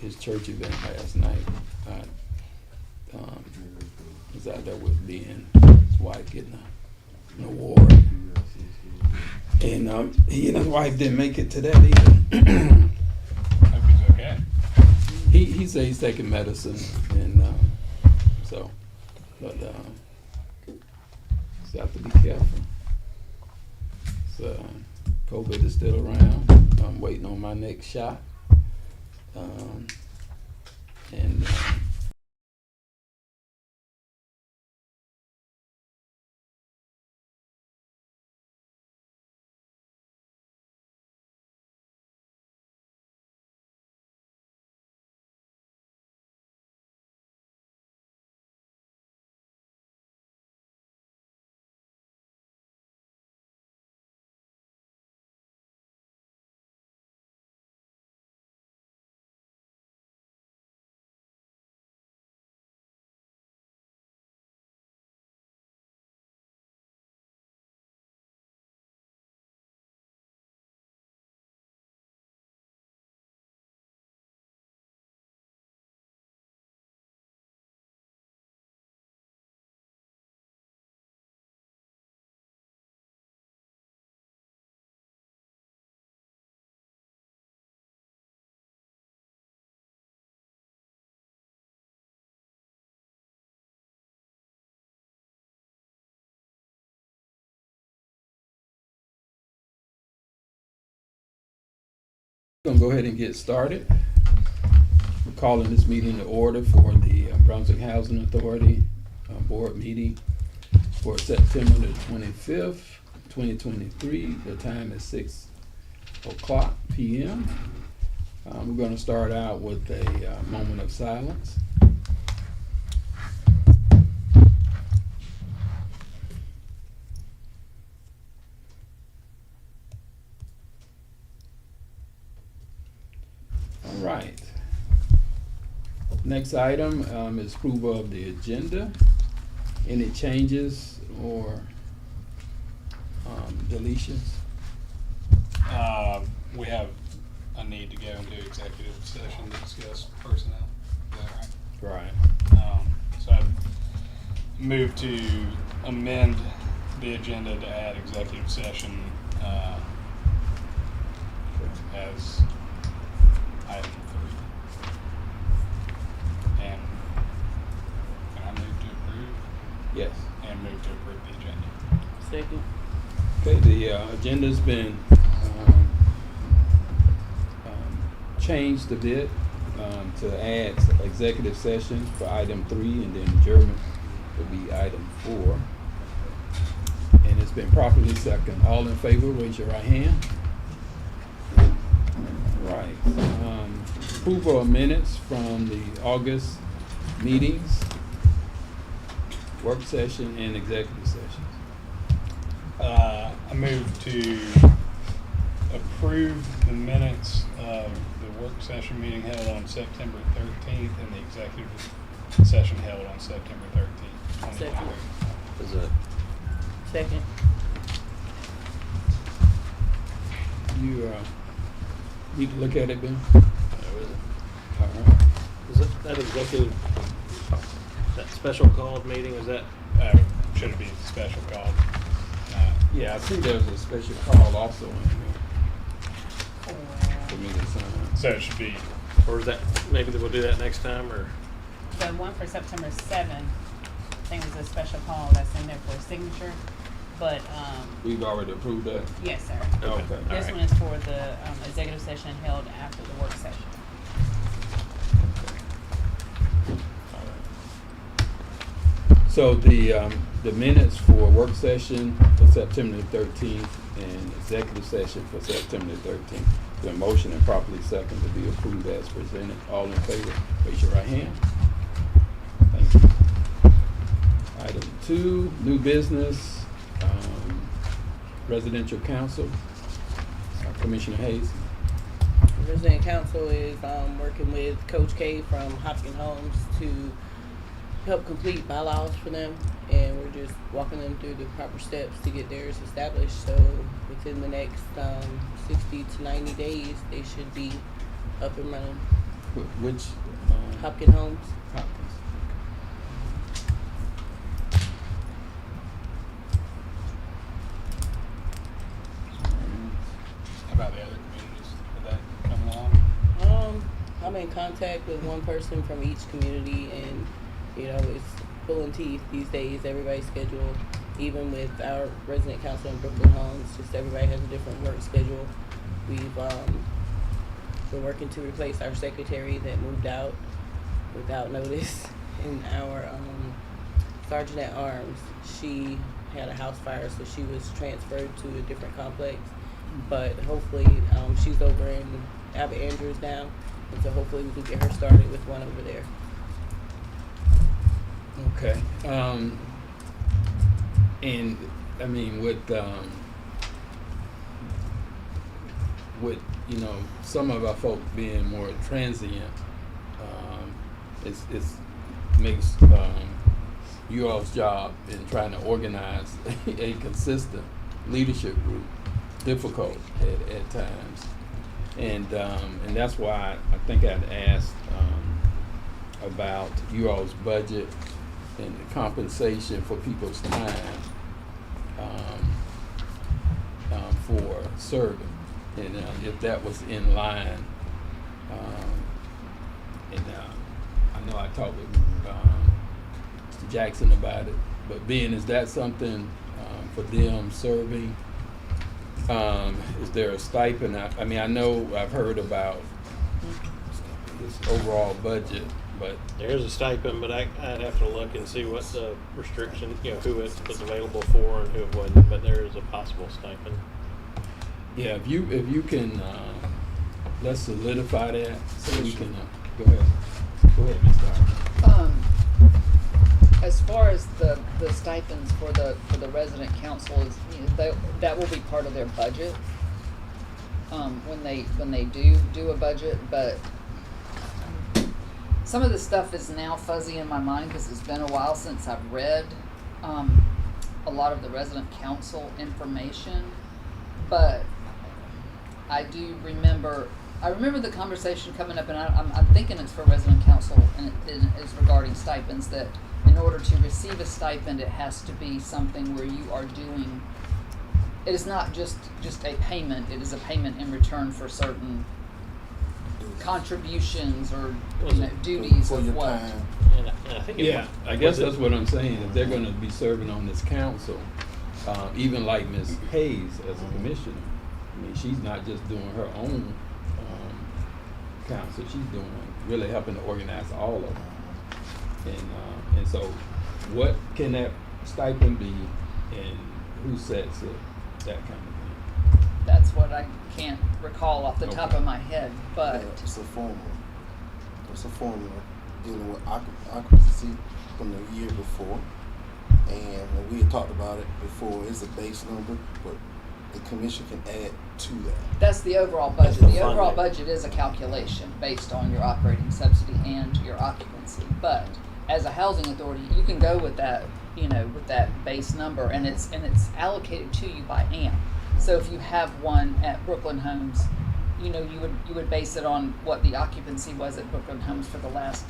his church event last night. Was out there with Ben, his wife getting an award. And he and his wife didn't make it to that either. Hope he's okay. He said he's taking medicine, and so, but just have to be careful. So, COVID is still around. I'm waiting on my next shot, and gonna go ahead and get started. We're calling this meeting to order for the Brunswick Housing Authority board meeting for September the 25th, 2023. The time is 6:00 p.m. We're gonna start out with a moment of silence. All right. Next item is approval of the agenda. Any changes or deletions? We have a need to go into executive session to discuss personnel. Is that right? Right. So I move to amend the agenda to add executive session as item 3. And can I move to approve? Yes. And move to approve the agenda. Second. Okay, the agenda's been changed a bit to add executive session for item 3, and then adjournment will be item 4. And it's been properly second. All in favor, raise your right hand. Right. Approval of minutes from the August meetings, work session, and executive sessions. I move to approve the minutes of the work session meeting held on September 13th and the executive session held on September 13th, 2023. Is it? Second. You need to look at it, Ben? Is All right. it that executive, that special called meeting, is that? Should it be special call? Yeah, I think there's a special call also in there for me to sign. So it should be, Or is that, maybe we'll do that next time, or? The one for September 7th, I think was a special call that's in there for signature, but, We've already approved that? yes, sir. Okay. All This right. one is for the, executive session held after the work session. So the minutes for work session for September the 13th and executive session for September the 13th. The motion and properly second to be approved as presented. All in favor, raise your right hand. Thank you. Item 2, new business, residential council. Commissioner Hayes. Resident Council is working with Coach K from Hopkins Homes to help complete bylaws for them, and we're just walking them through the proper steps to get theirs established. So within the next 60 to 90 days, they should be up and running. Which, Hopkins Homes. Hopkins? How about the other communities? Did that come along? I'm in contact with one person from each community, and you know, it's pulling teeth these days. Everybody's schedule, even with our resident council in Brooklyn Homes, just everybody has a different work schedule. We've been working to replace our secretary that moved out without notice, and our sergeant at arms. She had a house fire, so she was transferred to a different complex. But hopefully, she's over in Abbott Andrews now, and so hopefully we can get her started with one over there. Okay. And I mean, with you know, some of our folk being more transient, it's makes you all's job in trying to organize a consistent leadership group difficult at times, and that's why I think I'd asked about you all's budget and the compensation for people's time for serving, and if that was in line. And I know I talked with Mr. Jackson about it, but Ben, is that something for them serving? Is there a stipend? I mean, I know I've heard about this overall budget, but There is a stipend, but I'd have to look and see what the restriction, you know, who it was available for and who it wasn't, but there is a possible stipend. yeah, if you can, let's solidify that so we can, go ahead, Ms. Dyer. As far as the stipends for the resident council is, you know, that will be part of their budget, when they do a budget, but some of the stuff is now fuzzy in my mind because it's been a while since I've read, a lot of the resident council information, but I remember the conversation coming up, and I'm thinking it's for resident council, and it is regarding stipends, that in order to receive a stipend, it has to be something where you are doing, it is not just a payment, it is a payment in return for certain contributions or, you know, duties for of your what. time. And I think it Yeah, I guess that's what I'm saying. If they're going to be serving on this council, even like Ms. Hayes as a commissioner, I mean, she's not just doing her own council. She's doing really helping to organize all of them. And so, what can that stipend be, and who sets it? That kind of thing. That's what I can't recall off the top Okay. of my head, but It's a formula. It's a formula dealing with occupancy from the year before. And we had talked about it before. It's a base number, but the commission can add to that. that's the overall budget. That's the The overall funding. budget is a calculation based on your operating subsidy and your occupancy. But as a housing authority, you can go with that, you know, with that base number, and it's allocated to you by AMP. So if you have one at Brooklyn Homes, you know, you would base it on what the occupancy was at Brooklyn Homes for the last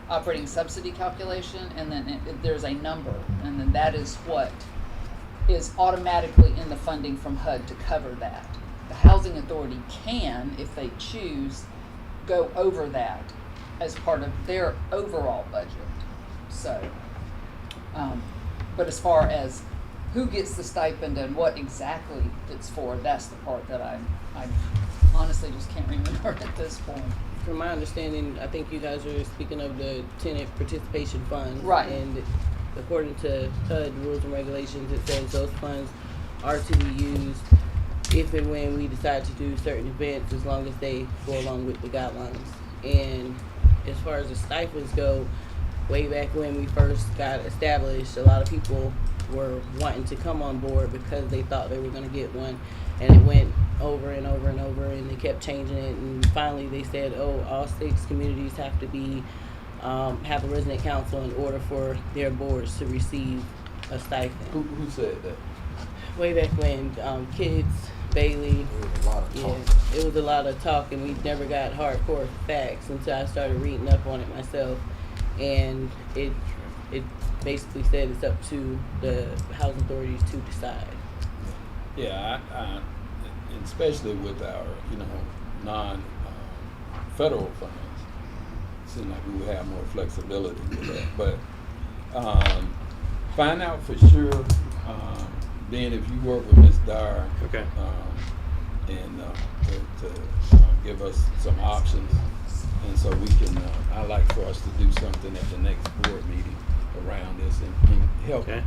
operating subsidy calculation, and then there's a number, and then that is what is automatically in the funding from HUD to cover that. The housing authority can, if they choose, go over that as part of their overall budget. So, but as far as who gets the stipend and what exactly it's for, that's the part that I honestly just can't remember at this point. From my understanding, I think you guys are speaking of the tenant participation funds. Right. And according to HUD rules and regulations, it says those funds are to be used if and when we decide to do certain events, as long as they go along with the guidelines. And as far as the stipends go, way back when we first got established, a lot of people were wanting to come on board because they thought they were going to get one, and it went over and over and over, and they kept changing it, and finally they said, oh, all 6 communities have to be have a resident council in order for their boards to receive a stipend. Who said that? Way back when, kids Bailey. There was a lot of Yeah, talk. it was a lot of talk, and we never got hardcore facts until I started reading up on it myself. And it basically said it's up to the housing authorities to decide. Yeah, and especially with our, federal funds, it seems like we would have more flexibility with that. But find out for sure. Then if you work with Ms. Dyer, Okay. and to give us some options, and so we can. I like for us to do something at the next board meeting around this and help Okay.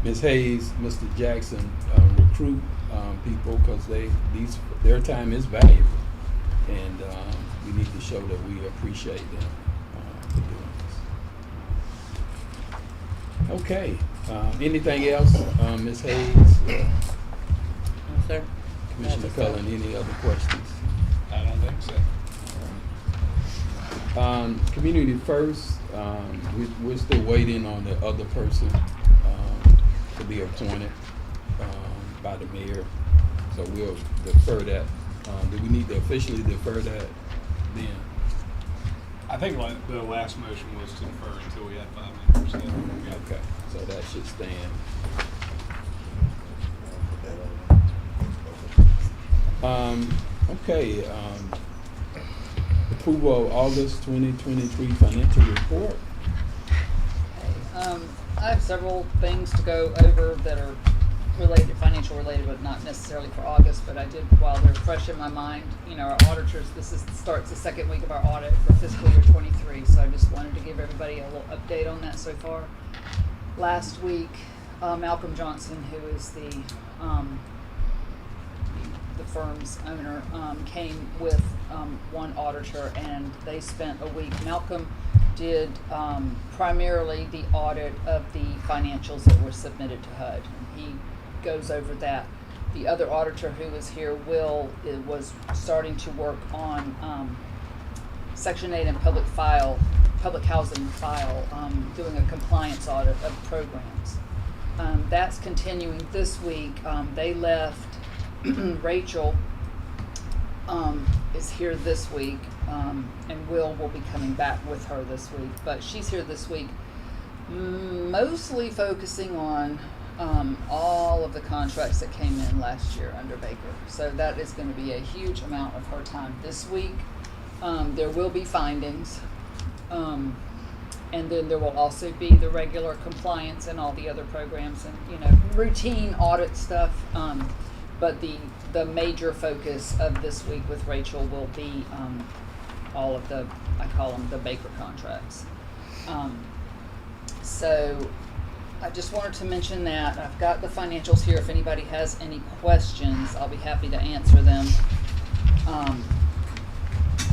Ms. Hayes, Mr. Jackson recruit people because their time is valuable, and we need to show that we appreciate them for doing this. Okay. Anything else, Ms. Hayes, Yes, sir. Commissioner That's all. Cullen? Any other questions? I don't think so. Community First, we're still waiting on the other person to be appointed by the mayor, so we'll defer that. Do we need to officially defer that then? I think the last motion was to defer until we had 5 members. So, Okay, so that should stand. Okay, approval of August 2023 financial report. I have several things to go over that are related, financial related, but not necessarily for August, but I did, while they're fresh in my mind, our auditors, starts the second week of our audit for fiscal year 23, so I just wanted to give everybody a little update on that so far. Last week, Malcolm Johnson, who is the firm's owner, came with one auditor, and they spent a week. Malcolm did primarily the audit of the financials that were submitted to HUD. He goes over that. The other auditor who was here, Will, was starting to work on Section 8 and public housing file, doing a compliance audit of programs. That's continuing this week. They left. Rachel is here this week, and Will be coming back with her this week. But she's here this week, mostly focusing on all of the contracts that came in last year under Baker. So that is going to be a huge amount of her time this week. There will be findings, and then there will also be the regular compliance and all the other programs and routine audit stuff. But the major focus of this week with Rachel will be all of the, I call them the Baker contracts. So I just wanted to mention that. I've got the financials here. If anybody has any questions, I'll be happy to answer them.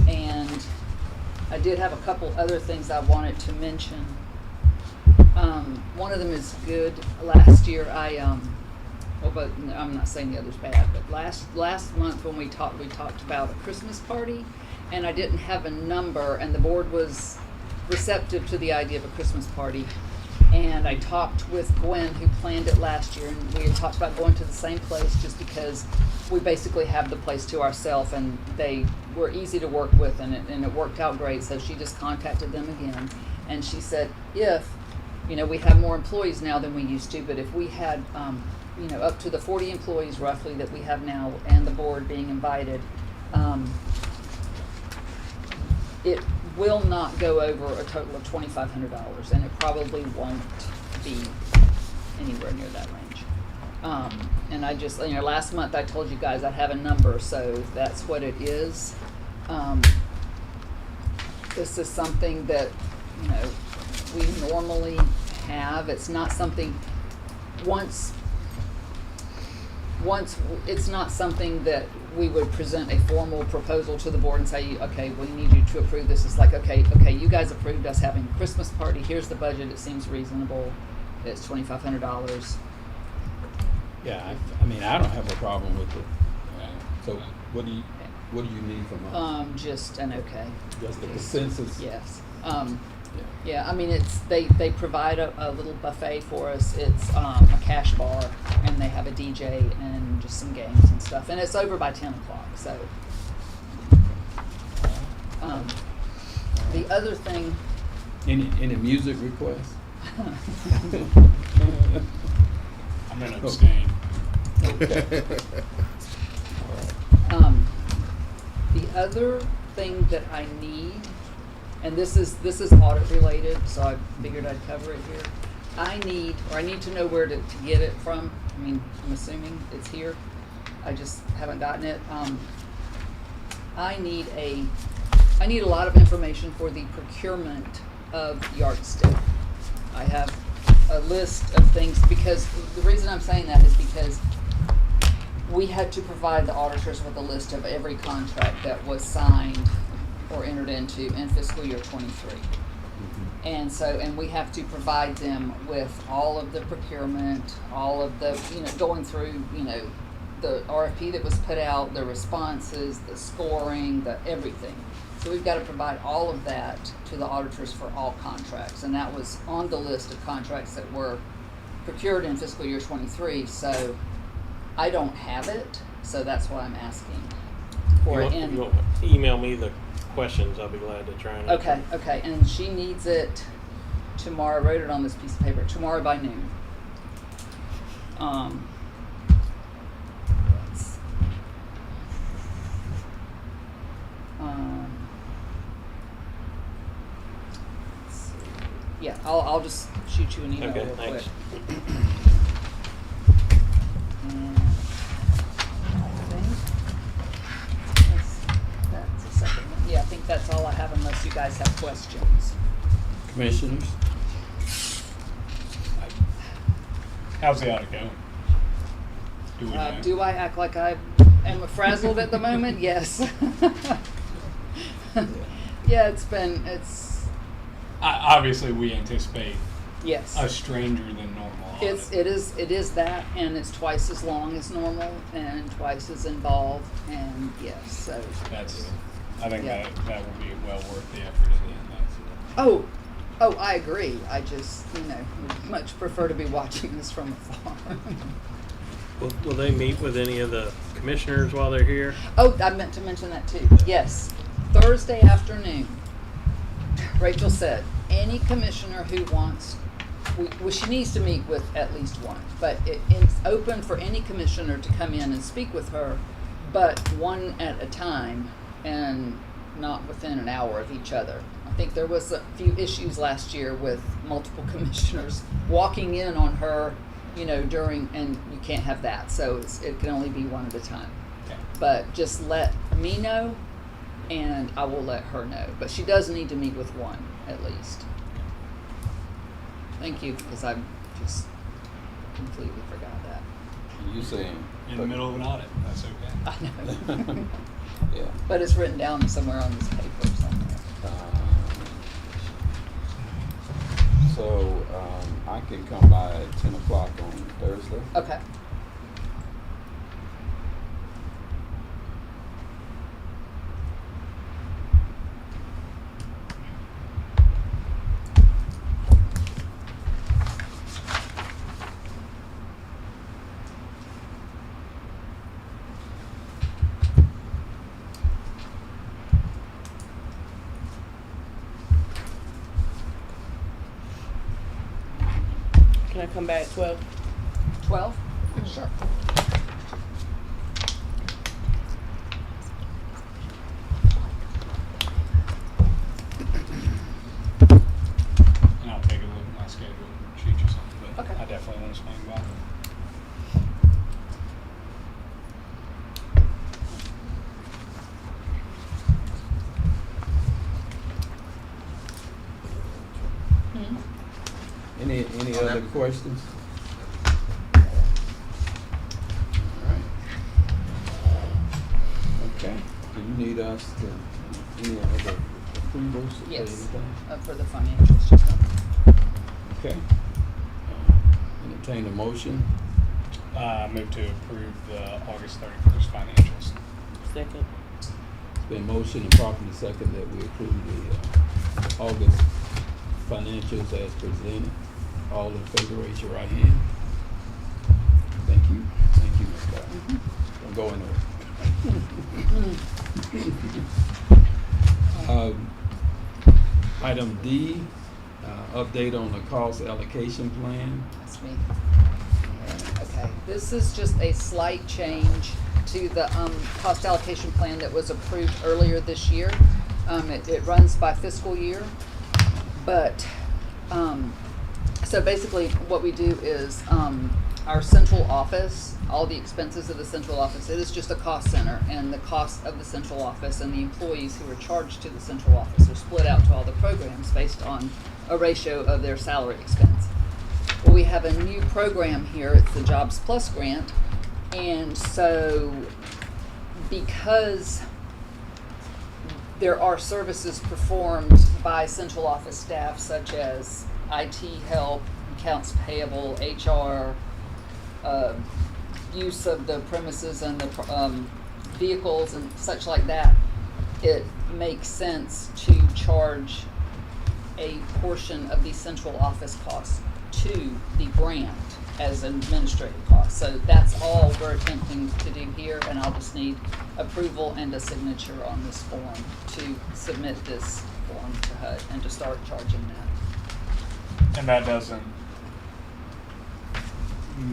And I did have a couple other things I wanted to mention. One of them is good. Last year but I'm not saying the other's bad, but last month when we talked about a Christmas party, and I didn't have a number, and the board was receptive to the idea of a Christmas party. And I talked with Gwen, who planned it last year, and we had talked about going to the same place just because we basically have the place to ourselves, and they were easy to work with, and it worked out great. So she just contacted them again, and she said, if we have more employees now than we used to, but if we had up to the 40 employees roughly that we have now, and the board being invited, it will not go over a total of $2,500, and it probably won't be anywhere near that range. And I just, last month I told you guys I have a number, so that's what it is. This is something that, we normally have. It's not something, once it's not something that we would present a formal proposal to the board and say, okay, we need you to approve this. It's like, okay, you guys approved us having a Christmas party. Here's the budget. It seems reasonable. It's $2,500. Yeah, I don't have a problem with it. So what do you need from us? Just an okay. Just a consensus? Yes. Yeah, I mean, they provide a little buffet for us. It's a cash bar, and they have a DJ and just some games and stuff. And it's over by 10 o'clock, so. The other thing. Any music requests? I'm gonna abstain. Okay. The other thing that I need, and this is audit related, so I figured I'd cover it here. I need to know where to get it from. I mean, I'm assuming it's here. I just haven't gotten it. I need a lot of information for the procurement of yardstick. I have a list of things, because the reason I'm saying that is because we had to provide the auditors with a list of every contract that was signed or entered into in fiscal year 23. And we have to provide them with all of the procurement, all of the, going through, the RFP that was put out, the responses, the scoring, the everything. So we've got to provide all of that to the auditors for all contracts. And that was on the list of contracts that were procured in fiscal year 23. So I don't have it, so that's why I'm asking for it. If you want to email me the questions, I'll be glad to try and answer. Okay, and she needs it tomorrow. I wrote it on this piece of paper. Tomorrow by noon. Let's see. Yeah, I'll just shoot you an email Okay, real thanks. quick. And I think that's a second one. Yeah, I think that's all I have unless you guys have questions. Commissioners? How's the audit going? Do we know? Do I act like I am frazzled at the moment? Yes. Yeah, Obviously, we anticipate yes. a stranger than normal audit. It is that, and it's twice as long as normal and twice as involved, and yes, so. I think Yeah. that will be well worth the effort at the end. Oh, I agree. I just, would much prefer to be watching this from afar. Will they meet with any of the commissioners while they're here? Oh, I meant to mention that too. Yes, Thursday afternoon. Rachel said, any commissioner who wants, she needs to meet with at least one, but it's open for any commissioner to come in and speak with her, but one at a time and not within an hour of each other. I think there was a few issues last year with multiple commissioners walking in on her, during, and you can't have that, so it can only be one at a time. Okay. But just let me know, and I will let her know. But she does need to meet with one, at least. Thank you, because I just completely forgot that. You saying? In the middle of an audit, that's okay. I know. Yeah. But it's written down somewhere on this paper somewhere. So I can come by at 10 o'clock on Thursday. Okay. Can I come back at 12? 12? Sure. And I'll take a look at my schedule and shoot you something, but Okay. I definitely want to swing by. Any other questions? Alright. Okay, do you need us to, any other approvals? or Yes. anything? For the financials, just Okay. Entertain a motion. I move to approve the August 31st financials. Second. It's been motion and properly second that we approve the August financials as presented. All in favor, raise your right hand. Thank you. Thank you, Ms. Bowden. Don't go anywhere. Item D, update on the cost allocation plan. That's me. Okay, this is just a slight change to the cost allocation plan that was approved earlier this year. It runs by fiscal year, but so basically what we do is our central office, all the expenses of the central office, it is just a cost center, and the cost of the central office and the employees who are charged to the central office are split out to all the programs based on a ratio of their salary expense. Well, we have a new program here, it's the Jobs Plus grant, and so because there are services performed by central office staff such as IT help, accounts payable, HR, use of the premises and the vehicles and such like that, it makes sense to charge a portion of the central office costs to the grant as an administrative cost. So that's all we're attempting to do here, and I'll just need approval and a signature on this form to submit this form to HUD and to start charging that. And that doesn't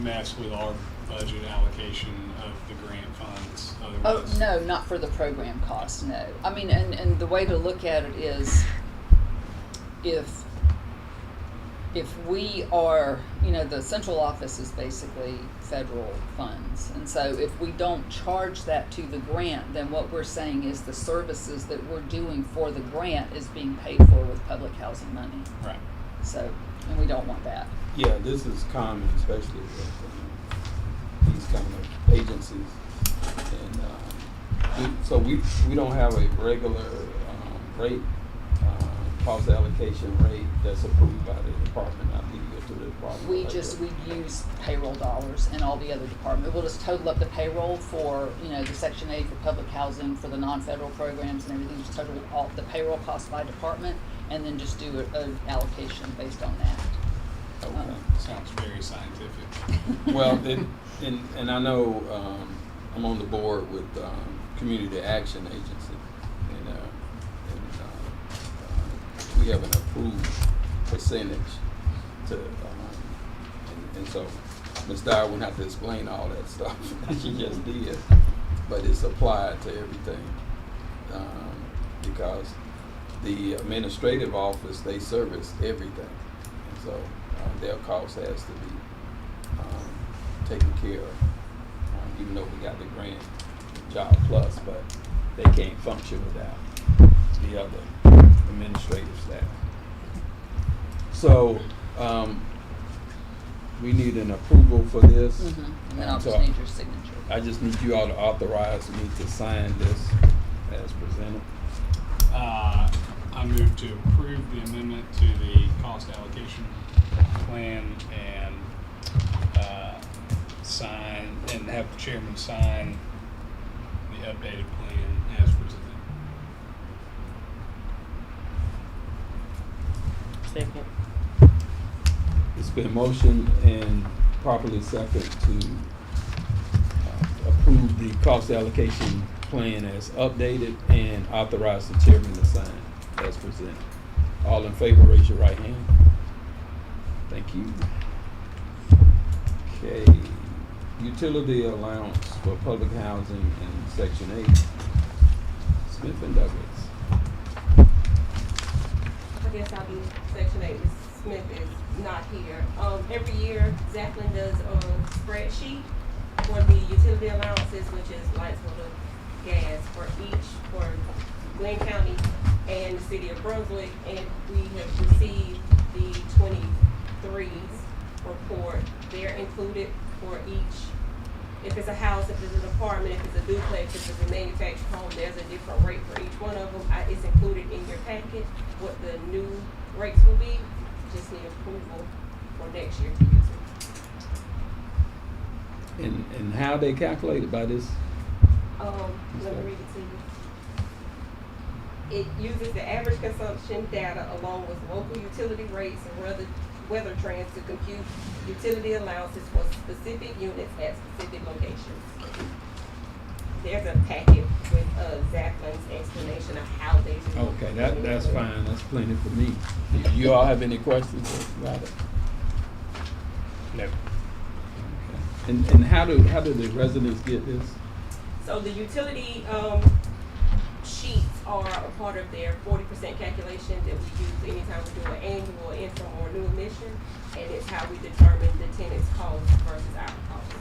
mess with our budget allocation of the grant funds Oh, otherwise? no, not for the program costs, no. I mean, and the way to look at it is if we are, the central office is basically federal funds. And so if we don't charge that to the grant, then what we're saying is the services that we're doing for the grant is being paid for with public housing money. Right. So, and we don't want that. Yeah, this is common, especially with these kind of agencies. And so we don't have a regular rate, cost allocation rate that's approved by the department. I leave it to the department. We use payroll dollars in all the other departments. We'll just total up the payroll for, the Section 8 for public housing, for the non-federal programs and everything, just total all the payroll costs by department, and then just do an allocation based on that. Okay. Sounds very scientific. Well, and I know I'm on the board with Community Action Agency, and we have an approved percentage to, and so Ms. Dyer wouldn't have to explain all that stuff. She just did, but it's applied to everything because the administrative office, they service everything, and so their cost has to be taken care of, even though we got the grant Job Plus, but they can't function without the other administrative staff. So we need an approval for this. And then I'll So just need your signature. I just need you all to authorize me to sign this as presented. I move to approve the amendment to the cost allocation plan and sign and have the chairman sign the updated plan as presented. Second. It's been motioned and properly second to approve the cost allocation plan as updated and authorize the chairman to sign as presented. All in favor, raise your right hand. Thank you. Okay, utility allowance for public housing in Section 8. Smith and Douglas. I guess I'll do Section 8. Ms. Smith is not here. Every year, Zachlin does a spreadsheet for the utility allowances, which is lights, water, gas for Glenn County and the city of Brunswick. And we have received the 23's report. They're included for each. If it's a house, if it's an apartment, if it's a duplex, if it's a manufactured home, there's a different rate for each one of them. It's included in your packet what the new rates will be. Just need approval for next year to use it. And how they calculated by this? Let me read it to you. It uses the average consumption data along with local utility rates and weather trends to compute utility allowances for specific units at specific locations. There's a packet with Zaplin's explanation of how they do. Okay, that's fine, that's plenty for me. You all have any questions about it? No. Okay. And how do the residents get this? So the utility sheets are a part of their 40% calculation that we use anytime we do an annual, interim, or new emission, and it's how we determine the tenant's cost versus our cost.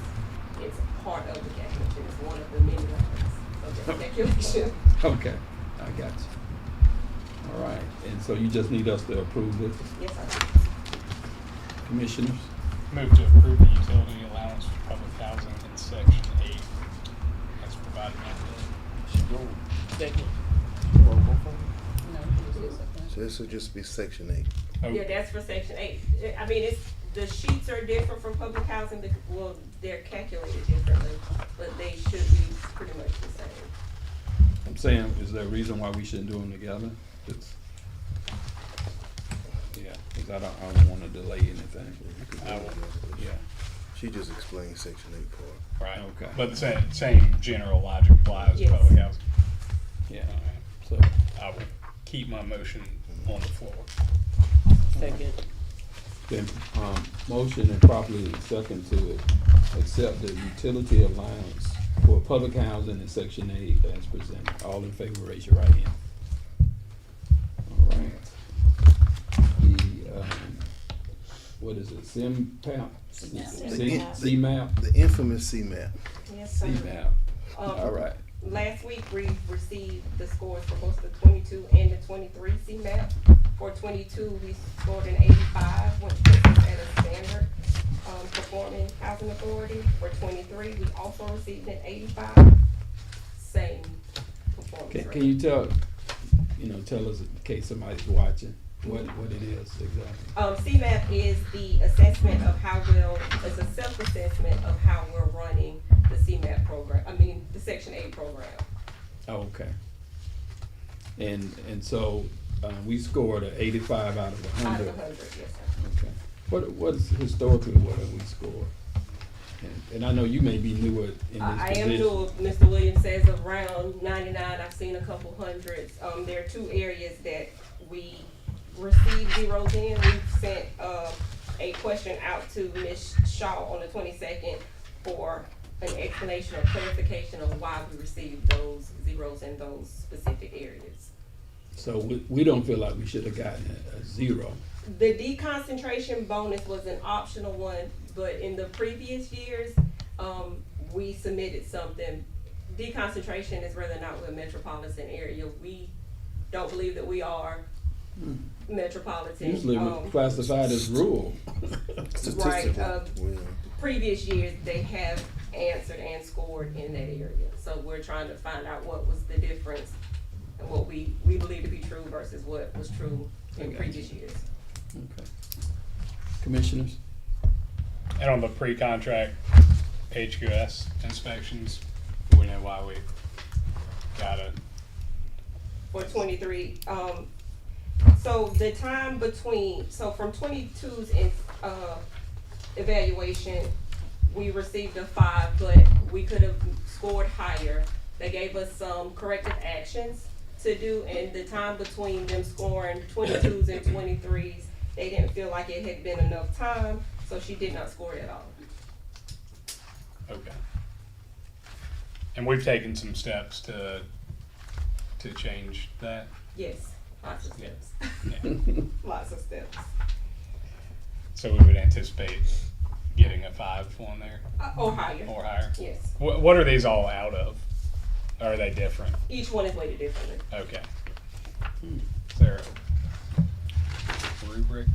It's part of the calculation. It's one of the many lines of the calculation. Okay, I got you. All right, and so you just need us to approve this, Yes, I do. commissioners? Move to approve the utility allowance for public housing in section 8 as provided by Second. No, it was just So this will just be section 8. the. Yeah, that's for section 8. I mean, the sheets are different from public housing, well, they're calculated differently, but they should be pretty much the same. I'm saying, is there a reason why we shouldn't do them together? Yeah, because I don't want to delay anything. I will, Yeah, She just explained section 8 part. right. Okay. But the same general logic applies to Yes. public housing. yeah, Alright. so, I will keep my motion on the floor. Second. then, motion and properly second to accept the utility allowance for public housing in section 8 as presented. All in favor, raise your right hand. All right. The, what is it, CMAP? CMAP? The infamous CMAP. Yes, sir. CMAP, all right. Last week, we received the scores for both the 22 and the 23 CMAP. For 22, we scored an 85, which puts us at a standard performing housing authority. For 23, we also received an 85, same performance Can rate. you tell us in case somebody's watching, what it is exactly? CMAP is the assessment of how well, it's a self-assessment of how we're running the CMAP program, the Section 8 program. Oh, okay. And so, we scored an 85 out of Out of 100. 100, yes, sir. Okay. What is historically what have we scored? And I know you may be newer in this I am position. new. Mr. Williams says around 99. I've seen a couple hundreds. There are two areas that we received zeros in. We've sent a question out to Ms. Shaw on the 22nd for an explanation or clarification of why we received those zeros in those specific areas. So we don't feel like we should have gotten a 0. The deconcentration bonus was an optional one, but in the previous years, we submitted something. Deconcentration is whether or not we're a metropolitan area. We don't believe that we are metropolitan. Usually we're classified as rural. Statistically, we Previous years, they have answered and scored in that area. So we're trying to find out what was the difference and what we believe to be true versus what was true in Okay. previous years. Okay. Commissioners? And on the pre-contract HQS inspections, we know why we got it. For 23, so the time between, so from 22's in, evaluation, we received a 5, but we could have scored higher. They gave us some corrective actions to do, and the time between them scoring 22's and 23's, they didn't feel like it had been enough time, so she did not score it at all. Okay. And we've taken some steps to change that. Yes, lots of steps. Yeah. Lots of steps. So we would anticipate getting a 5 on there Or higher, or higher. yes. What are these all out of? Or are they different? Each one is weighted differently. Okay. Is there a rubric?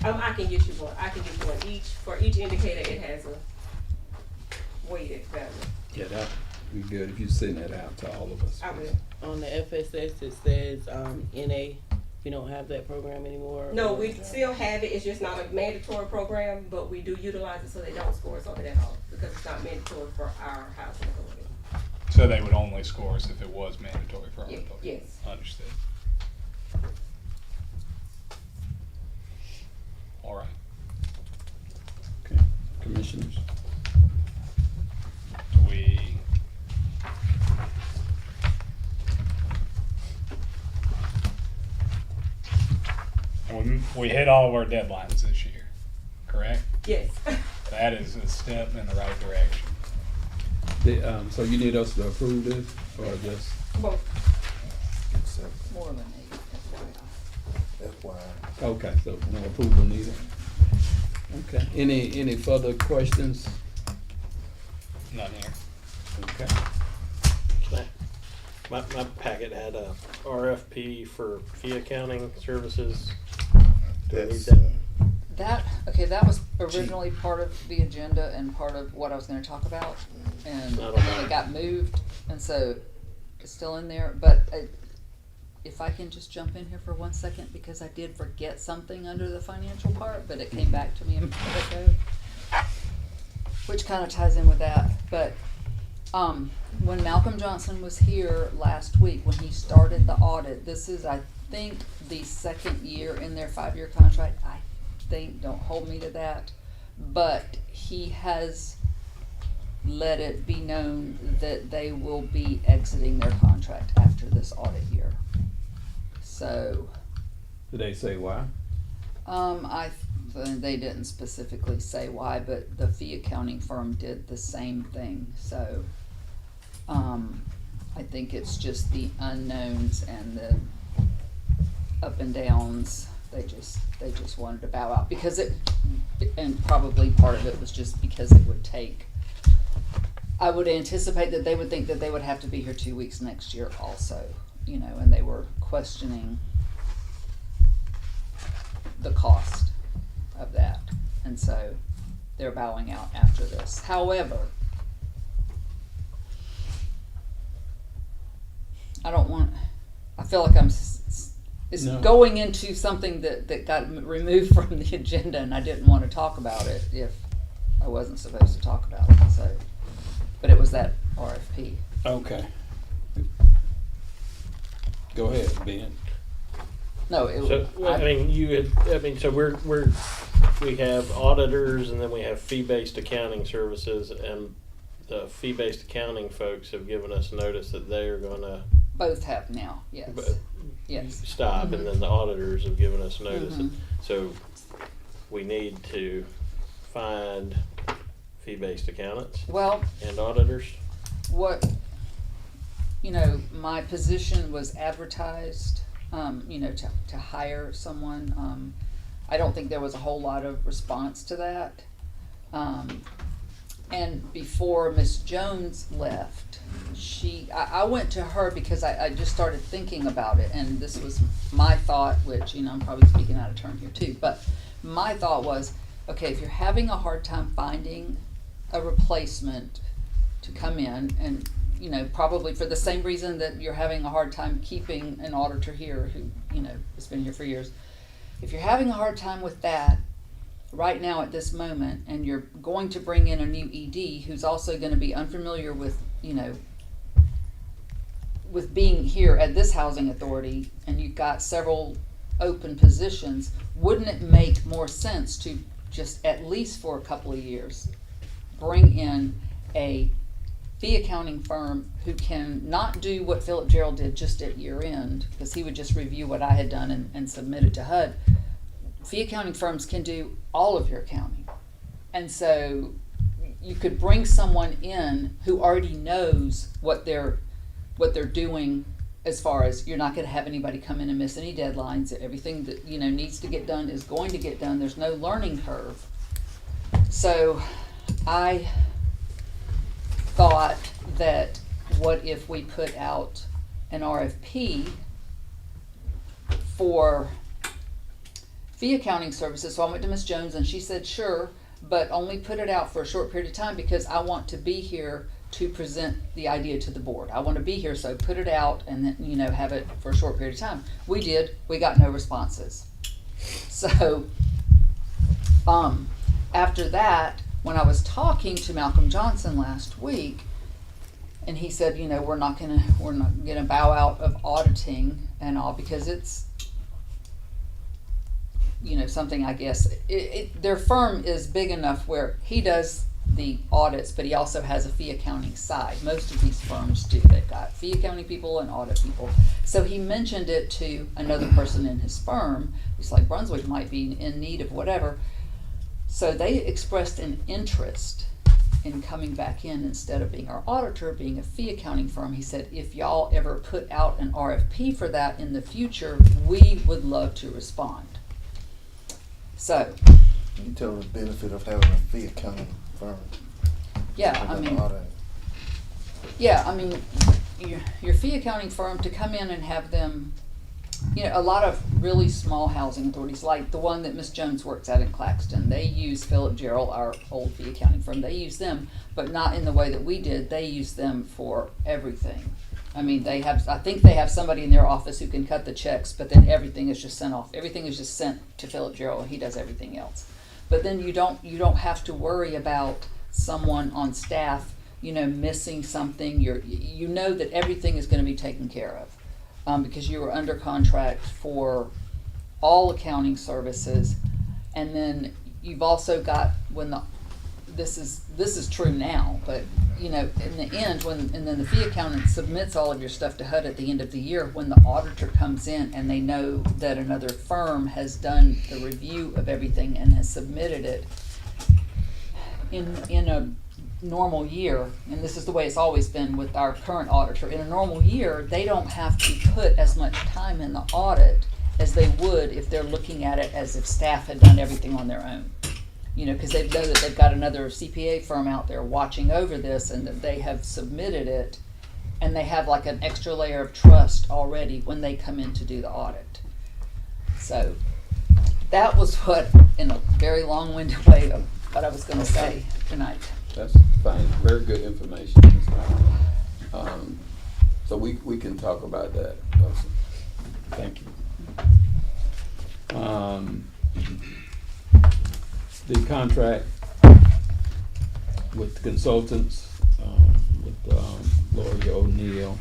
I can get you one. I can get you one. For each indicator, it has a weighted value. Yeah, that would be good if you send that out to all of us. I will. On the FSS, it says, NA, you don't have that program anymore? No, or- we still have it. It's just not a mandatory program, but we do utilize it so they don't score us on it at all because it's not mandatory for our housing authority. So they would only score us if it was mandatory for our Ye- employees? yes. Understood. All right. Okay, commissioners? We hit all of our deadlines this year, correct? Yes. That is a step in the right direction. So you need us to approve this, or just, Well, Except More than 8, FYI. FYI. okay, so no approval needed. Okay, any further questions? None here. Okay, My packet had a RFP for fee accounting services. Do I need That's, that? That was originally part of the agenda and part of what I was gonna talk about, and I don't then know. it got moved, and so it's still in there, but if I can just jump in here for 1 second, because I did forget something under the financial part, but it came back to me a minute ago, which kinda ties in with that, but, when Malcolm Johnson was here last week, when he started the audit, this is, I think, the second year in their 5-year contract, I think, don't hold me to that, but he has let it be known that they will be exiting their contract after this audit year. So, did they say why? they didn't specifically say why, but the fee accounting firm did the same thing, so, I think it's just the unknowns and the up and downs. They just wanted to bow out because and probably part of it was just because it would take, I would anticipate that they would think that they would have to be here 2 weeks next year also, and they were questioning the cost of that. And so they're bowing out after this. However, I feel like it's No. going into something that got removed from the agenda, and I didn't want to talk about it if I wasn't supposed to talk about it, so, but it was that RFP. Okay. Go ahead, Ben. No, it So, was, well, so we have auditors and then we have fee-based accounting services, and the fee-based accounting folks have given us notice that they are gonna both have now, yes, yes. stop, and then the auditors have given us notice. Mhm. So we need to find fee-based accountants Well, and auditors. what, my position was advertised, to hire someone. I don't think there was a whole lot of response to that. And before Miss Jones left, I went to her because I just started thinking about it, and this was my thought, which, I'm probably speaking out of turn here too, but my thought was, okay, if you're having a hard time finding a replacement to come in, and, probably for the same reason that you're having a hard time keeping an auditor here who, has been here for years, if you're having a hard time with that right now at this moment, and you're going to bring in a new ED who's also going to be unfamiliar with, with being here at this housing authority, and you've got several open positions, wouldn't it make more sense to just, at least for a couple of years, bring in a fee accounting firm who can not do what Philip Gerald did just at year end, because he would just review what I had done and submit it to HUD. Fee accounting firms can do all of your accounting. And so you could bring someone in who already knows what they're doing, as far as you're not going to have anybody come in and miss any deadlines. Everything that, needs to get done is going to get done. There's no learning curve. So I thought that, what if we put out an RFP for fee accounting services? So I went to Miss Jones and she said, sure, but only put it out for a short period of time because I want to be here to present the idea to the board. I want to be here, so put it out and then, have it for a short period of time. We did. We got no responses. So after that, when I was talking to Malcolm Johnson last week, And he said, you know, we're not gonna bow out of auditing and all, because it's, you know, something, I guess, their firm is big enough where he does the audits, but he also has a fee accounting side. Most of these firms do. They've got fee accounting people and audit people. So he mentioned it to another person in his firm. He's like, Brunswick might be in need of whatever. So they expressed an interest in coming back in instead of being our auditor, being a fee accounting firm. He said, if y'all ever put out an RFP for that in the future, we would love to respond. So, You tell them the benefit of having a fee accounting firm. yeah, I mean, your fee accounting firm, to come in and have them, you know, a lot of really small housing authorities, like the one that Miss Jones works at in Claxton, they use Philip Gerald, our old fee accounting firm. They use them, but not in the way that we did. They use them for everything. I mean, I think they have somebody in their office who can cut the checks, but then everything is just sent off. Everything is just sent to Philip Gerald, and he does everything else. But then you don't have to worry about someone on staff, you know, missing something. You know that everything is going to be taken care of, because you are under contract for all accounting services, and then you've also got this is true now, but you know, in the end, and then the fee accountant submits all of your stuff to HUD at the end of the year, when the auditor comes in and they know that another firm has done the review of everything and has submitted it in a normal year, and this is the way it's always been with our current auditor, in a normal year, they don't have to put as much time in the audit as they would if they're looking at it as if staff had done everything on their own. You know, because they know that they've got another CPA firm out there watching over this, and that they have submitted it, and they have like an extra layer of trust already when they come in to do the audit. So that was what, in a very long-winded way, of what I was going to say tonight. That's fine, very good information, Ms. Brown. So we can talk about that also. Thank you. The contract with the consultants, with Lori O'Neill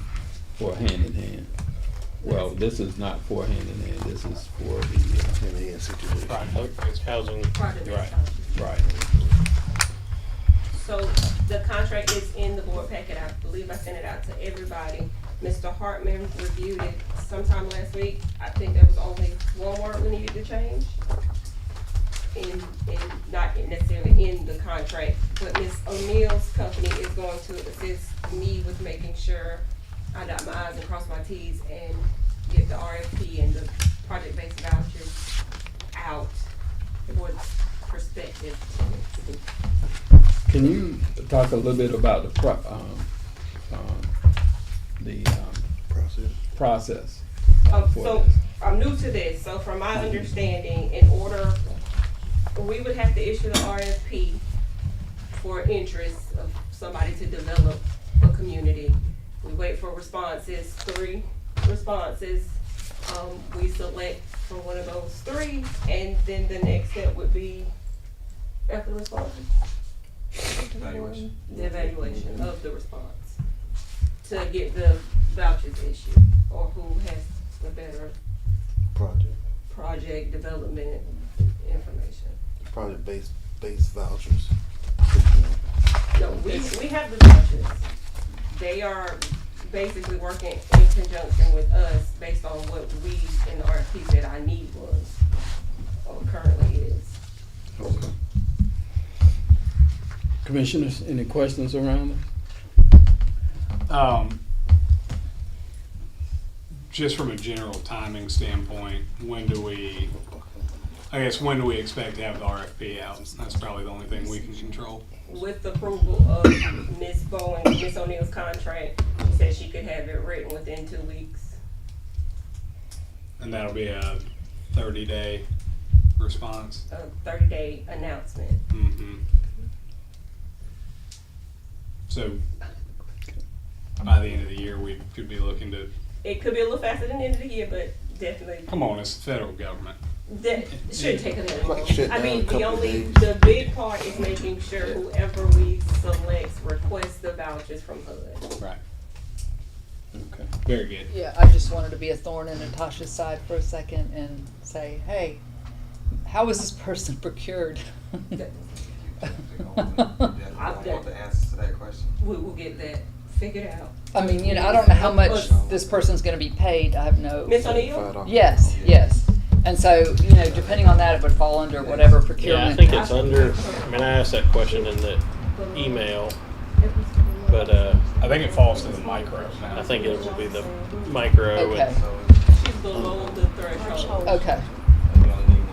for Hand in Hand. Well, this is not for Hand in Hand, this is for the, It's Housing. Project Right. right. So the contract is in the board packet. I believe I sent it out to everybody. Mr. Hartman reviewed it sometime last week. I think there was only one word we needed to change. Not necessarily in the contract, but Ms. O'Neill's company is going to assist me with making sure I dot my I's and cross my T's and get the RFP and the project-based vouchers out for perspective. Can you talk a little bit about the process? for So this? I'm new to this, so from my understanding, in order, we would have to issue the RFP for interest of somebody to develop a community. We wait for responses, 3 responses. We select from one of those 3, and then the next step would be, after the responses, Evaluation. the evaluation of the response to get the vouchers issued, or who has the better project development information. Project-based vouchers. No, we have the vouchers. They are basically working in conjunction with us based on what we in the RFP said our need was, or currently is. Okay. Commissioners, any questions around it? Just from a general timing standpoint, when do we expect to have the RFP out? That's probably the only thing we can control. With the approval of Ms. Bowen, Ms. O'Neill's contract, she said she could have it written within 2 weeks. And that'll be a 30-day response. A 30-day announcement. Mm-hmm. So by the end of the year, we could be looking to, It could be a little faster than the end of the year, but definitely. come on, it's the federal government. That shouldn't take a that long. Might shut I down mean, a couple the of only, days. the big part is making sure whoever we select requests the vouchers from HUD. Right. Okay. Very good. Yeah, I just wanted to be a thorn in Natasha's side for a second and say, hey, how was this person procured? I've done- the answers to that question. We will get that figured out. I mean, you know, I don't know how much this person's gonna be paid, I have no. Miss O'Neill? $5. Yes, yes. And so, you know, depending on that, it would fall under whatever Yeah, I procurement. think it's under, I mean, I asked that question in the email, but, I think it falls to the micro now. I think it will be the micro Okay, and, So She's below the threshold. okay, we only need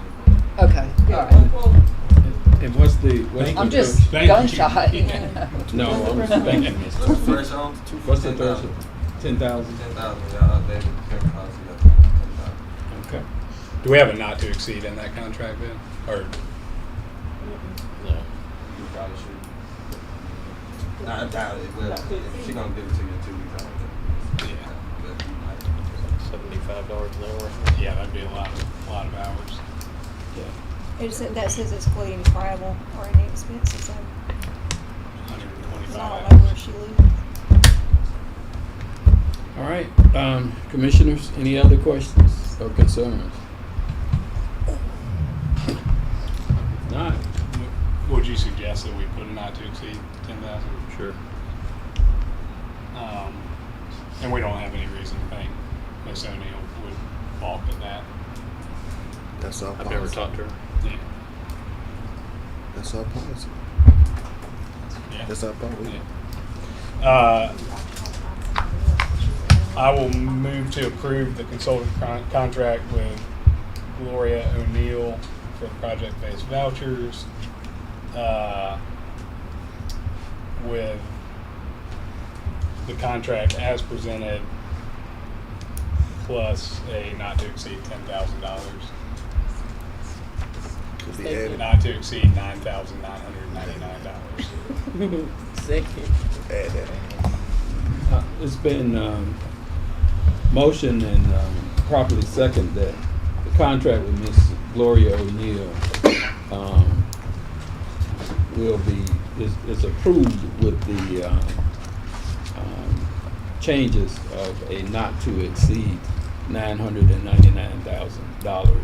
one. okay, Yeah, all one right. quote. And what's the I'm just Thank you. gun shy. No, I'm thanking What's Mr. the threshold? What's the threshold? 10,000? 10,000. Y'all updated the policy. That's 10,000. Okay. Do we have a not to exceed in that contract then? Or, no. You probably should. I doubt it. Well, if she gonna give it to you in 2 weeks, I don't think. Yeah. But you might. $75 an hour. yeah, that'd be a lot of hours. Yeah. That says excluding travel or any expenses, so 125 I hours. don't know where she lives. All right, commissioners, any other questions or concerns? If not, Would you suggest that we put a not to exceed 10,000? Sure. And we don't have any reason to think Miss O'Neill would balk at that. That's our I've policy. never talked to her. Yeah. That's our policy. Yeah. That's our policy. Yeah. I will move to approve the consultant contract with Gloria O'Neill for project-based vouchers, with the contract as presented, plus a not to exceed $10,000, Could be added. not to exceed $9,999. Second. Add that. it's been motion and properly second that the contract with Miss Gloria O'Neill will be, is approved with the changes of a not to exceed $999,000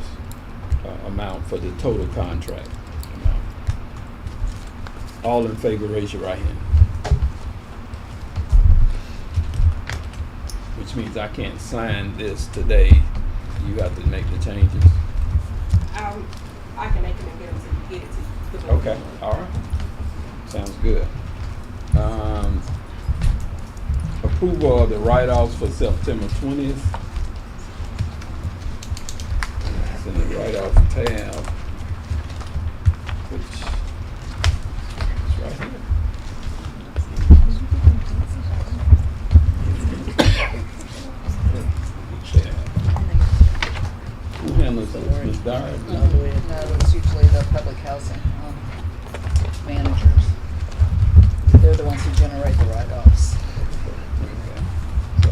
amount for the total contract amount. All in favor, raise your right hand. Which means I can't sign this today. You have to make the changes. I can make them and get it to the board. Okay, all right. Sounds good. Approval of the write-offs for September 20th. It's in the write-off tab, which is right here. Who handles this, Ms. Dyer? No, it's usually the public housing managers. They're the ones who generate the write-offs. So,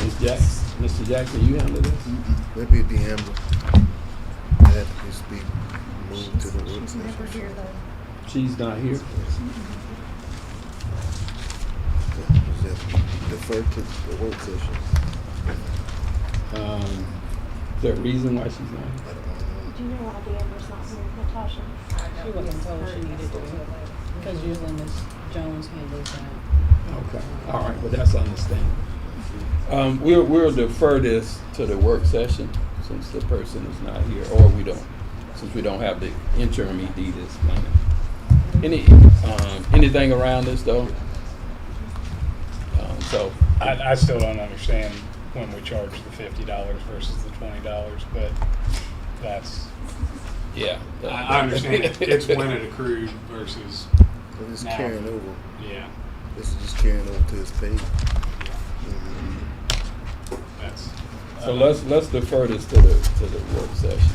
Ms. Jackson, Mr. Jackson, you handle this? Maybe it'd be Amber. That needs to be moved to the work She's never session. here though. She's not here. Defer to the work session. Is there a reason why she's not here? I don't know. Do you know why Amber's not here, Natasha? She wasn't told she needed to, because usually Ms. Jones handles that. Okay, all right, well, that's understandable. We'll defer this to the work session since the person is not here, or we don't, since we don't have the interim ED that's planning. Anything around this though? So, I still don't understand when we charge the $50 versus the $20, but that's, yeah. I understand it's when it accrued versus, But it's Now. carrying over. yeah, This is just carrying over to his pay. that's. So let's defer this to the work session.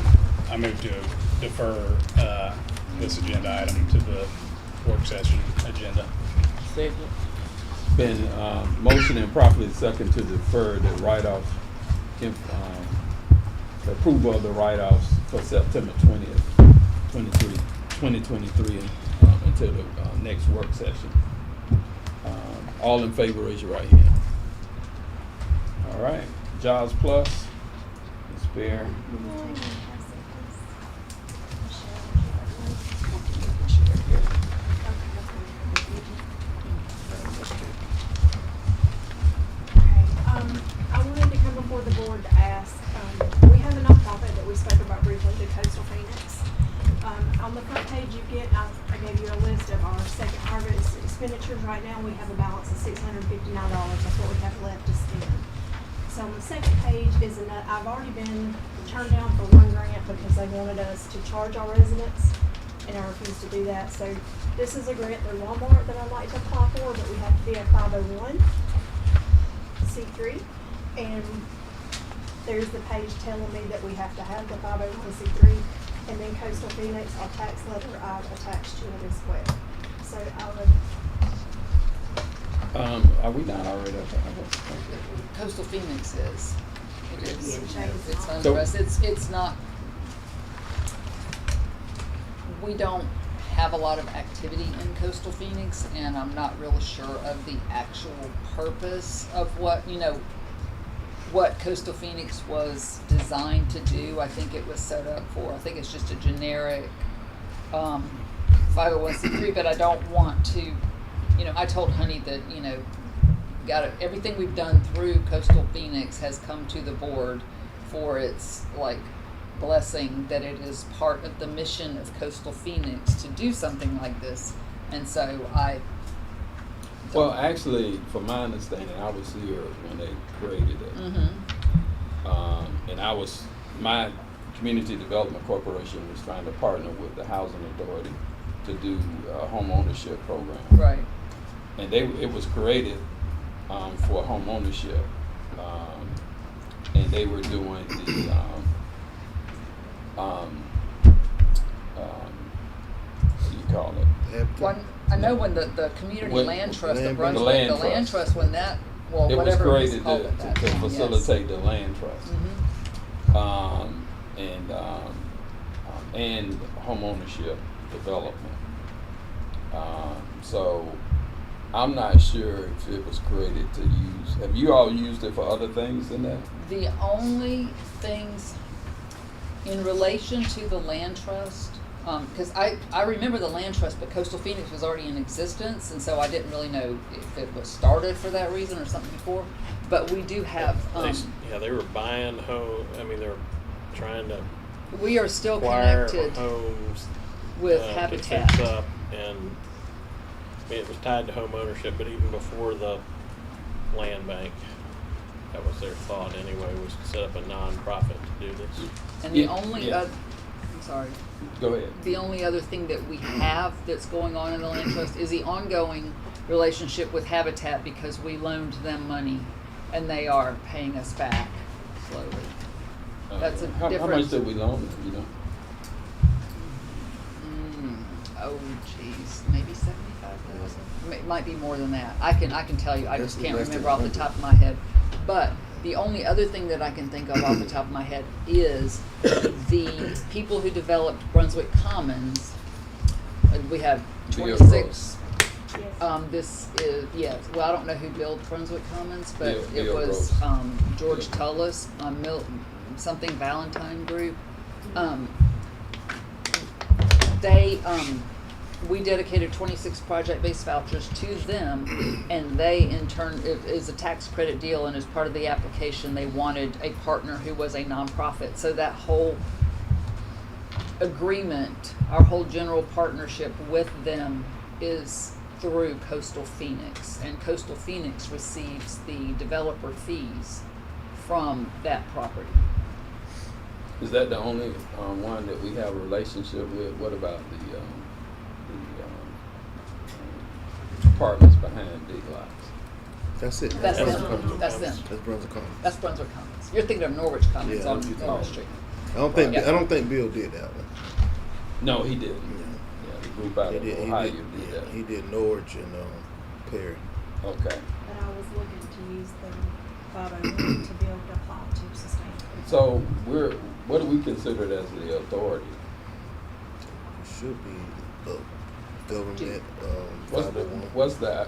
I move to defer this agenda item to the work session agenda. Second. Been motion and properly second to defer the write-off the approval of the write-offs for September 20th, 2023, until the next work session. All in favor, raise your right hand. All right, JAWS Plus, Ms. Bear. I wanted to come before the board to ask, we have a nonprofit that we spoke about briefly, the Coastal Phoenix. On the front page you get, I gave you a list of our second harvest expenditures. Right now, we have a balance of $659. That's what we have left to spend. So on the second page is I've already been turned down for one grant because they wanted us to charge our residents, and I refused to do that. So this is a grant through Walmart that I'd like to apply for, but we have to be a 501c3, and there's the page telling me that we have to have the 501c3, and then Coastal Phoenix, our tax letter, I've attached to it as well. So I would. Are we not already up? Coastal Phoenix is. It is. It's So- unrest. It's not. We don't have a lot of activity in Coastal Phoenix, and I'm not really sure of the actual purpose of what what Coastal Phoenix was designed to do. I think it was set up for. I think it's just a generic 501c3, but I don't want to. I told Honey that, everything we've done through Coastal Phoenix has come to the board for its, blessing that it is part of the mission of Coastal Phoenix to do something like this. And so Well, actually, from my understanding, I was here when they created it. Mm-hmm. And my community development corporation was trying to partner with the housing authority to do a home ownership program. Right. And it was created for home ownership, and they were doing the what do you call it? I know when the community When- land trust, the land- Brunswick, the land the land trust. trust, when that, It was whatever it was created called to at that time, yes. facilitate the land trust. Mhm. And home ownership development. So I'm not sure if it was created to use. Have you all used it for other things than that? The only things in relation to the land trust, because I remember the land trust, but Coastal Phoenix was already in existence, and so I didn't really know if it was started for that reason or something before. But we do have, They were buying home. I mean, they're trying to we are still acquire connected homes with to Habitat. fix up, and it was tied to home ownership. But even before the land bank, that was their thought anyway, was to set up a nonprofit to do this. And the Yeah, only, yeah. I'm sorry. Go ahead. The only other thing that we have that's going on in the land trust is the ongoing relationship with Habitat, because we loaned them money and they are paying us back slowly. That's a How much difference. did we loan them? Oh geez, maybe 75,000. It might be more than that. I can tell you. I just can't Less than remember off the 100. top of my head. But the only other thing that I can think of off the top of my head is the people who developed Brunswick Commons. We have Bill 26. Yes. This is, yes, well, I don't know who built Brunswick Commons, but it Bill was Gross. George Bill. Tullis, something Valentine Group. We dedicated 26 project-based vouchers to them, and they in turn, it is a tax credit deal, and as part of the application, they wanted a partner who was a nonprofit. So that whole agreement, our whole general partnership with them is through Coastal Phoenix, and Coastal Phoenix receives the developer fees from that property. Is that the only one that we have a relationship with? What about the partners behind Big Lots? That's it. That's Brunswick them. Commons. That's them. That's Brunswick Commons. That's Brunswick Commons. You're thinking of Norwich Commons Yeah, on that's what you're Norwich talking Street. I don't think Bill did that one. No, he didn't. Yeah. Yeah, the group out of Ohio did that. He did Norwich and Perry. Okay. But I was looking to use the 501 to be able to apply to sustain. So what do we consider as the authority? It should be government, What's the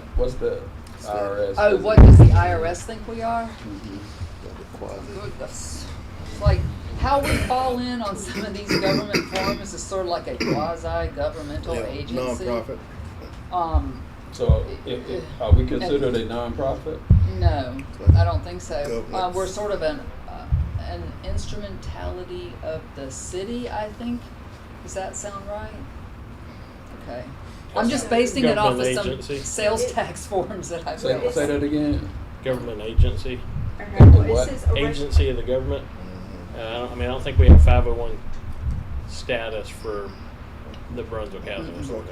IRS? Oh, what does the IRS think we are? Mhm. Goodness. It's like how we fall in on some of these government forms is sort of like a quasi-governmental agency. Nonprofit. So, are we considered a nonprofit? No, I don't think so. Government. We're sort of an instrumentality of the city, I think. Does that sound right? Okay. I'm just basing it off of Government some agency. sales tax forms that I've Say read. that again. Government agency, Okay, well, What? it says a rec- agency of the government. I don't think we have 501 status for the Brunswick Housing Authority.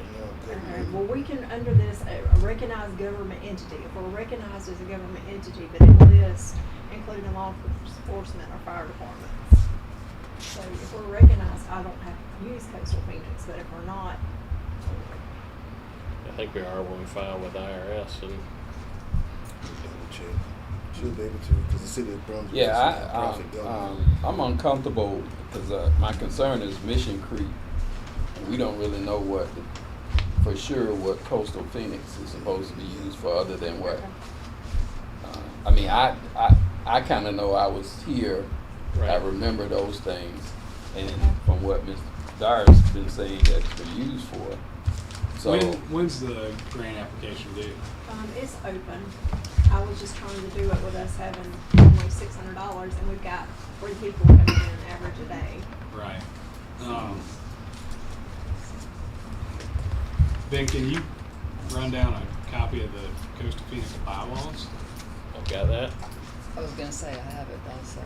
Okay, well, we can, under this, a recognized government entity, if we're recognized as a government entity, but it lists, including law enforcement or fire departments. So if we're recognized, I don't have to use Coastal Phoenix, but if we're not, I think we are when we file with IRS, and Should be able to, because the city of Brunswick is a Yeah, nonprofit government. I'm uncomfortable because my concern is Mission Creek. And we don't really know for sure what Coastal Phoenix is supposed to be used for, other than what. I mean, I kind of know I was here. Right. I remember those things, and from what Ms. Dyer's been saying that it's been used for. So When's the grant application due? it's open. I was just trying to do it with us having only $600, and we've got 3 people coming in average a day. Right. Ben, can you run down a copy of the Coastal Phoenix bylaws? I've got that. I was gonna say I have it also.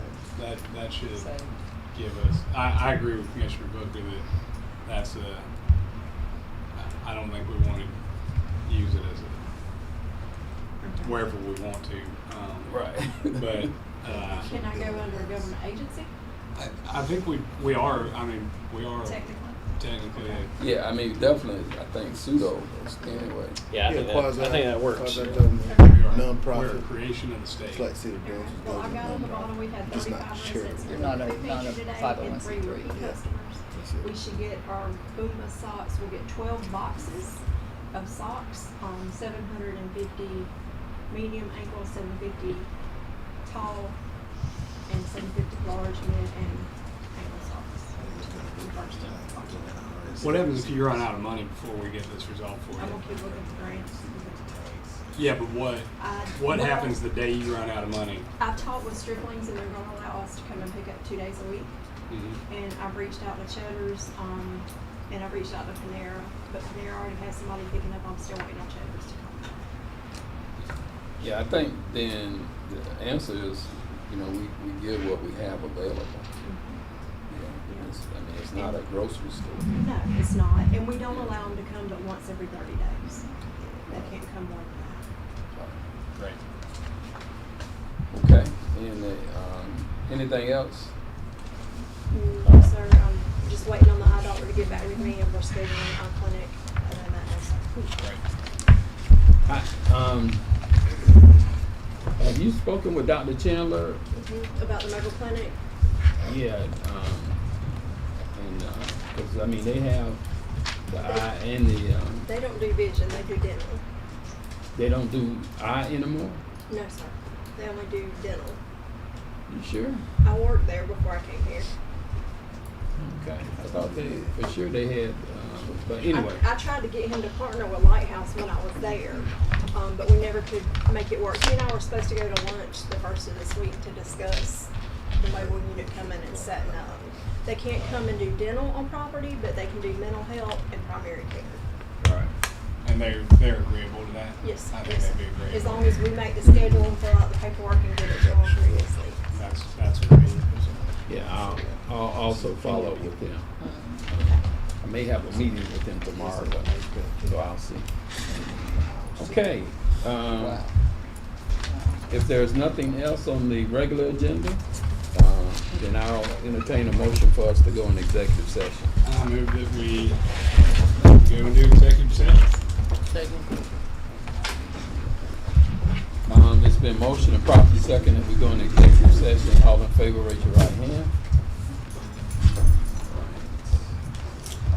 That should So, give us. I agree with Commissioner Booker that that's I don't think we want to use it as wherever we want to. right. But Can I go under a government agency, I think we are. I mean, we are technically? technically. Yeah, I mean, definitely. I think pseudo anyway. Yeah, I think that works. Quasi-government, We are. nonprofit. We're a creation of the state. It's like city of Brunswick Well, I government. got on the bottom, we had It's not 35 charitable. residents You're who not a- featured not a today and 501c3, 3 repeat yeah. customers. That's it. We should get our Boomba socks, we'll get 12 boxes of socks, 750 medium ankle, 750 tall, and 750 large mid and ankle socks. What happens if you run out of money before we get this resolved for I'm gonna you? keep looking for grants. Yeah, but what Well, happens the day you run out of money? I've talked with Stricklings and they're gonna allow us to come and pick up 2 days a week. Mm-hmm. And I've reached out to Cheddar's, and I've reached out to Panera, but Panera already has somebody picking up. I'm still waiting on Cheddar's to come. Yeah, I think then the answer is, we give what we have available. Yeah, it's not a grocery store. No, it's not, and we don't allow them to come but once every 30 days. They can't come more than that. Great. Okay, and anything else? No, sir, I'm just waiting on the eye doctor to get back with me, and we're scheduling our clinic. Other than that, no, sir. Have you spoken with Dr. Chandler? About the mobile clinic. Yeah, because they have the eye and They don't do vision, they do dental. they don't do eye anymore? No, sir, they only do dental. You sure? I worked there before I came here. Okay, I thought for sure they had, but anyway. I tried to get him to partner with Lighthouse when I was there, but we never could make it work. He and I were supposed to go to lunch the first of this week to discuss the mobile unit coming and setting up. They can't come and do dental on property, but they can do mental health and primary care. Right. And they're agreeable to that? Yes, I think yes. they'd be agreeable. As long as we make the schedule and fill out the paperwork and get it to them previously. That's great. Yeah, I'll also follow up with them. I may have a meeting with them tomorrow, so I'll see. Okay. Wow. If there's nothing else on the regular agenda, then I'll entertain a motion for us to go in executive session. I move that we go into executive session. Second. It's been motion and properly second that we go in executive session. All in favor, raise your right hand.